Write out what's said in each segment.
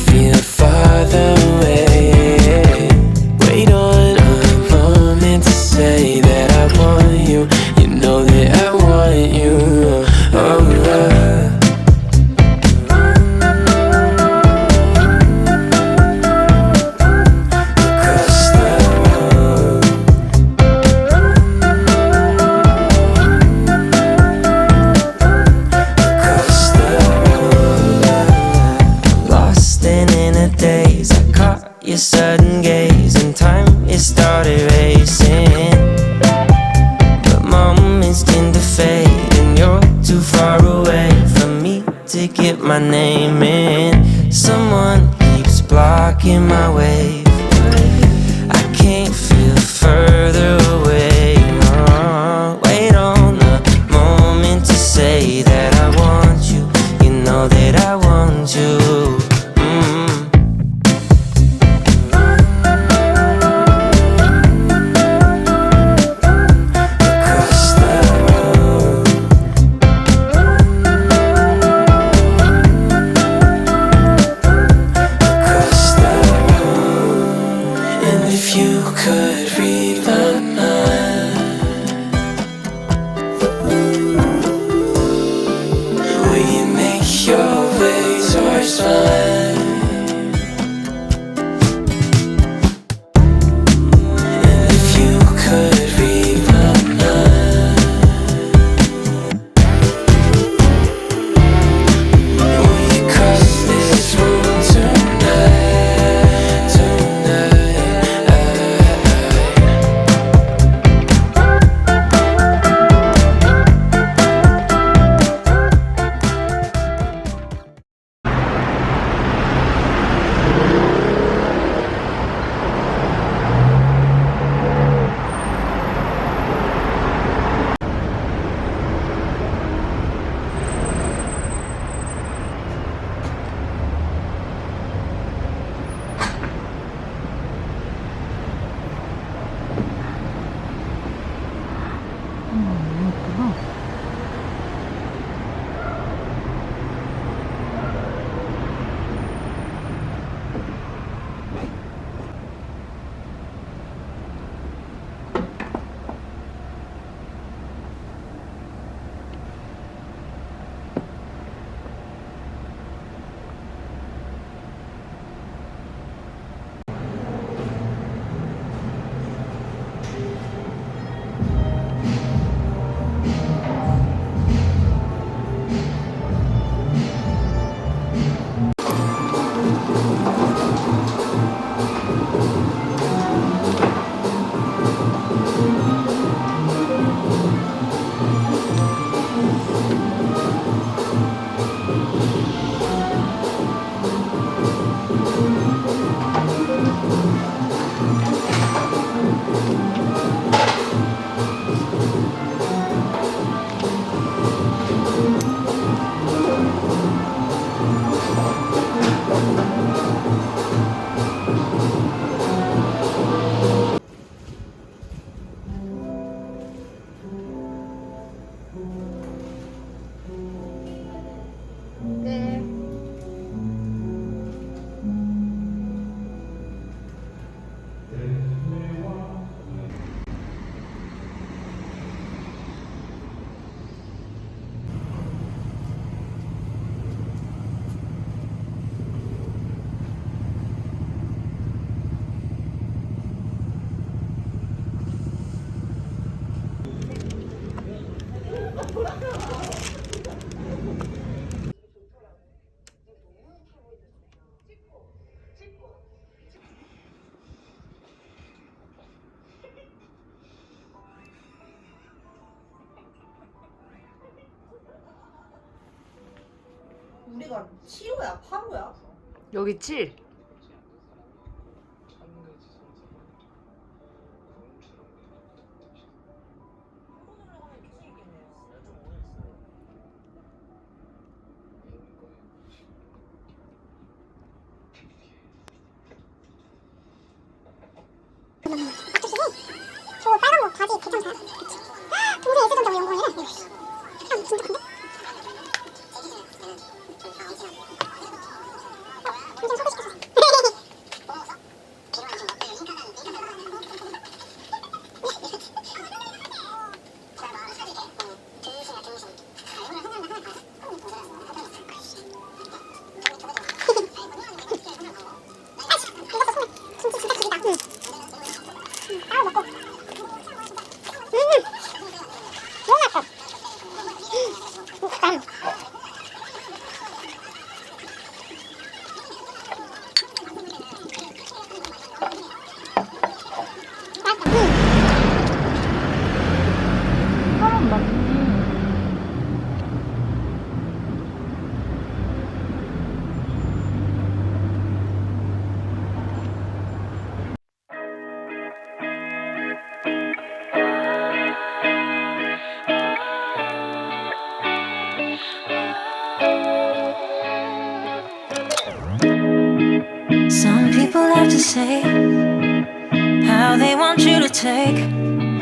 feel farther away. Wait on a moment to say that I want you. You know that I want you. Your sudden gaze and time, it started racing. But moments tend to fade and you're too far away from me to get my name in. Someone keeps blocking my way. I can't feel further away. Wait on a moment to say that I want you. You know that I want you. 우리가 7호야? 8호야? 여기 7. 저 빨간 거 바지 괜찮다. 그치? 동네 예술전당 영광이래. 아 진짜 큰데? 엄청 사고 싶겠어. people have to say how they want you to take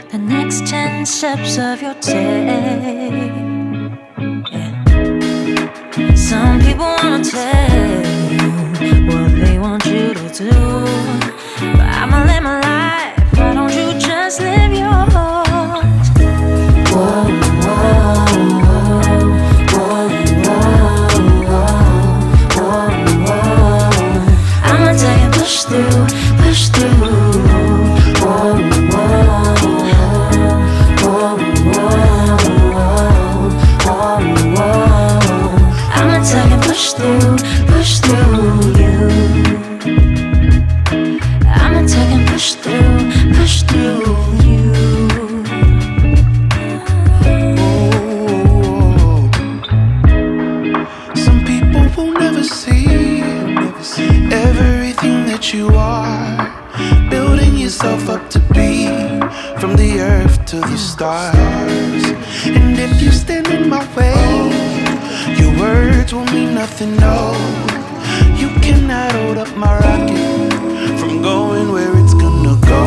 the next 10 steps of your day. Yeah. Some people wanna tell you what they want you to do, but I'ma live my life. Why don't you just live yours? Whoa, whoa, whoa, whoa, whoa. I'ma take and push through, push through. Whoa, whoa, whoa, whoa, whoa. I'ma take and push through you. I'ma take and push through you. Some people will never see everything that you are, building yourself up to be, from the earth to the stars. And if you stand in my way, your words will mean nothing, no. You cannot hold up my rocket from going where it's gonna go.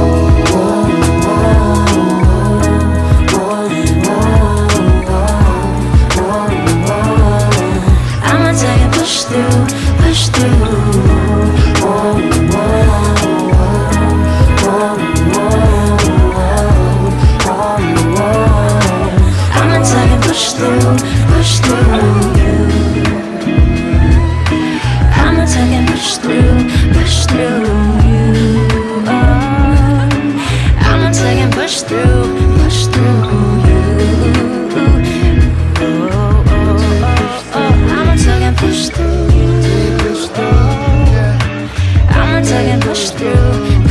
I'ma take and push through, push through. I'ma take and push through you. I'ma take and push through you. Oh, I'ma take and push through you. Oh, I'ma take and push through you. I'ma take and push through you.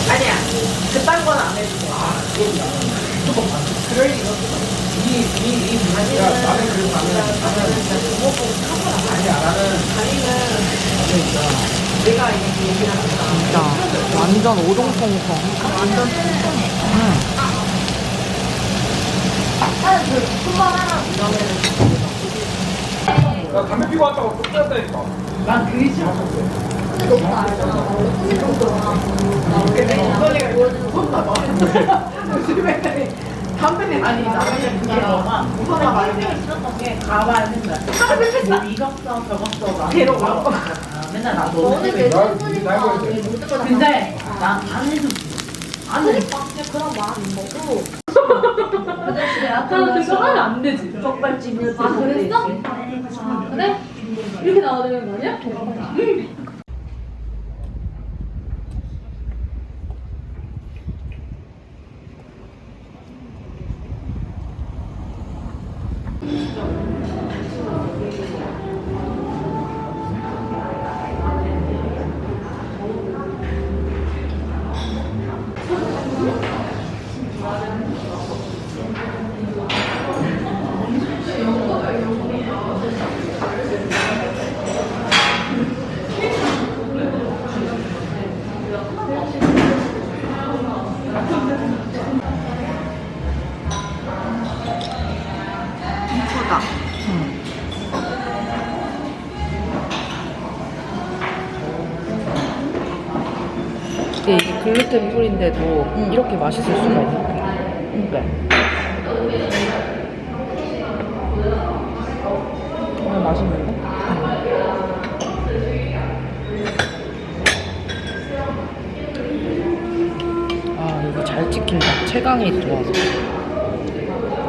아니야. 그딴 건 안 해주고. 그럴 리가 없어. 내가 이렇게 얘기를 하니까. 진짜 완전 오동통통. 완전 통통해. 나 담배 피고 왔다고 또 떼었다니까. 난 그게 싫어. 너무 알잖아. 근데 이번에가 무섭나 봐. 담배는 아니 나는 그냥 우선아 말이 싫었던 게 가봐야 된다. 뭐 이거 써 저거 써 대로 가. 맨날 나도. 너는 왜 친구니까 근데 난안 해줘. 안 해. 그런 마음인 거고. 나는 그거 하면 안 되지. 족발집을 아, 그랬어? 아, 그래? 이렇게 나와야 되는 거 아니야? 이게 글루텐 프리인데도 이렇게 맛있을 수가 있네. 그래. 맛있는데? 아, 이거 잘 찍힌다. 채광이 좋아서.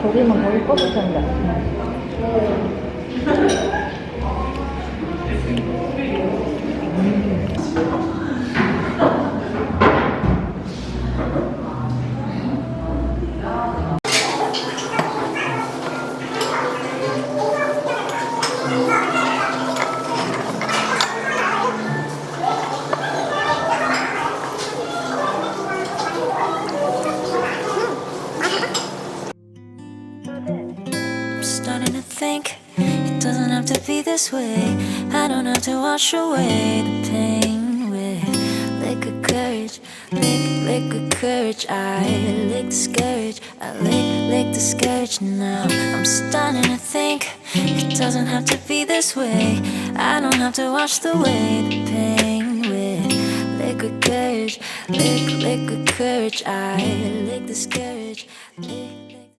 저기만 거의 꺼질 텐데. Starting to think it doesn't have to be this way. I don't have to wash away the pain with liquid courage, liquid courage. I lick the scourge, I lick the scourge. Now I'm starting to think it doesn't have to be this way. I don't have to wash away the pain with liquid courage, liquid courage. I lick the scourge.